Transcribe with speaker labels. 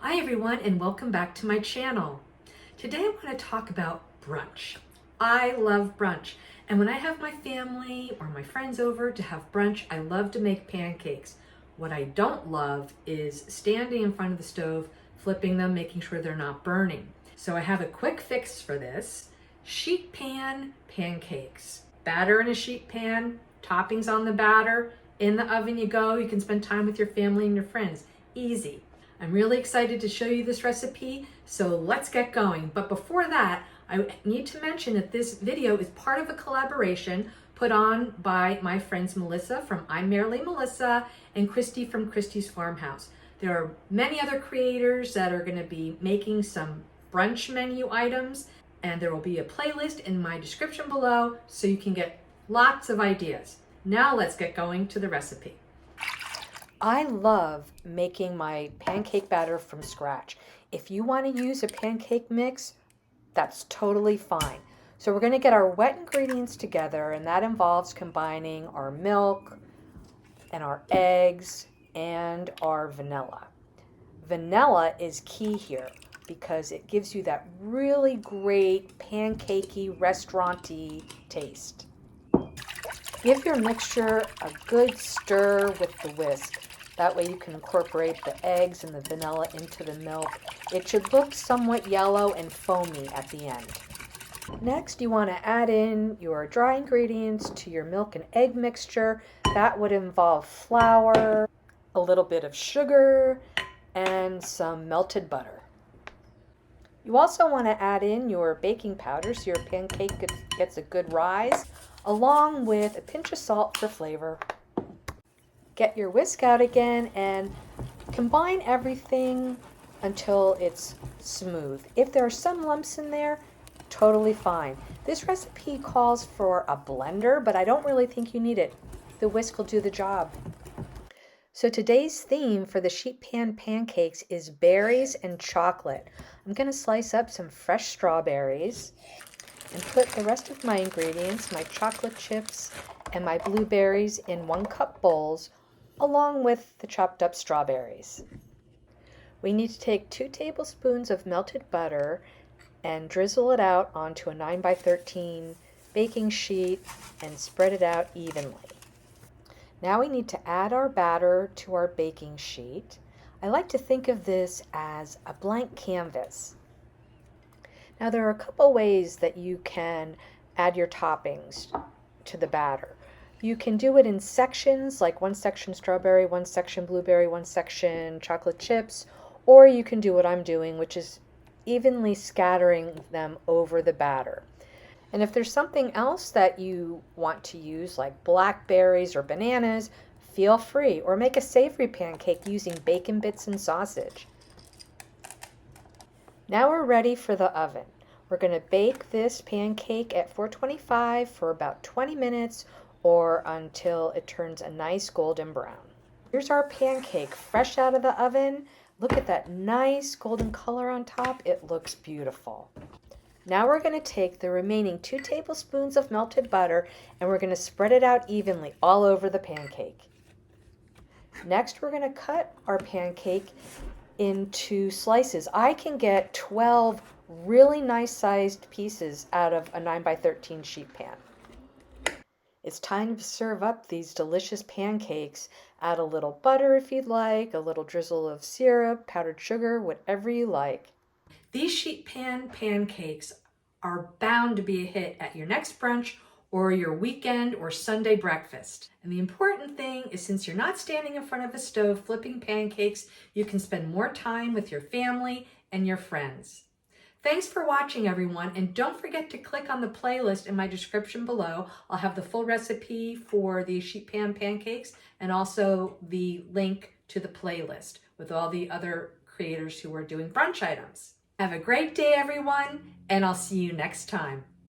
Speaker 1: Hi everyone, and welcome back to my channel. Today I want to talk about brunch. I love brunch, and when I have my family or my friends over to have brunch, I love to make pancakes. What I don't love is standing in front of the stove, flipping them, making sure they're not burning. So I have a quick fix for this: sheet pan pancakes. Batter in a sheet pan, toppings on the batter, in the oven you go. You can spend time with your family and your friends. Easy. I'm really excited to show you this recipe, so let's get going. But before that, I need to mention that this video is part of a collaboration put on by my friends Melissa from I'm Merely Melissa and Christy from Christy's Farmhouse. There are many other creators that are going to be making some brunch menu items, and there will be a playlist in my description below so you can get lots of ideas. Now let's get going to the recipe. I love making my pancake batter from scratch. If you want to use a pancake mix, that's totally fine. So we're going to get our wet ingredients together, and that involves combining our milk and our eggs and our vanilla. Vanilla is key here because it gives you that really great pancakey, restaurant-y taste. Give your mixture a good stir with the whisk. That way you can incorporate the eggs and the vanilla into the milk. It should look somewhat yellow and foamy at the end. Next, you want to add in your dry ingredients to your milk and egg mixture. That would involve flour, a little bit of sugar, and some melted butter. You also want to add in your baking powder so your pancake gets a good rise, along with a pinch of salt for flavor. Get your whisk out again and combine everything until it's smooth. If there are some lumps in there, totally fine. This recipe calls for a blender, but I don't really think you need it. The whisk will do the job. So today's theme for the sheet pan pancakes is berries and chocolate. I'm going to slice up some fresh strawberries and put the rest of my ingredients, my chocolate chips and my blueberries, in 1-cup bowls, along with the chopped up strawberries. We need to take 2 tablespoons of melted butter and drizzle it out onto a 9x13 baking sheet and spread it out evenly. Now we need to add our batter to our baking sheet. I like to think of this as a blank canvas. Now there are a couple ways that you can add your toppings to the batter. You can do it in sections, like 1 section strawberry, 1 section blueberry, 1 section chocolate chips, or you can do what I'm doing, which is evenly scattering them over the batter. And if there's something else that you want to use, like blackberries or bananas, feel free, or make a savory pancake using bacon bits and sausage. Now we're ready for the oven. We're going to bake this pancake at 425 for about 20 minutes or until it turns a nice golden brown. Here's our pancake fresh out of the oven. Look at that nice golden color on top. It looks beautiful. Now we're going to take the remaining 2 tablespoons of melted butter and we're going to spread it out evenly all over the pancake. Next, we're going to cut our pancake into slices. I can get 12 really nice sized pieces out of a 9x13 sheet pan. It's time to serve up these delicious pancakes. Add a little butter if you'd like, a little drizzle of syrup, powdered sugar, whatever you like. These sheet pan pancakes are bound to be a hit at your next brunch or your weekend or Sunday breakfast. And the important thing is, since you're not standing in front of a stove flipping pancakes, you can spend more time with your family and your friends. Thanks for watching, everyone, and don't forget to click on the playlist in my description below. I'll have the full recipe for the sheet pan pancakes and also the link to the playlist with all the other creators who are doing brunch items. Have a great day, everyone, and I'll see you next time.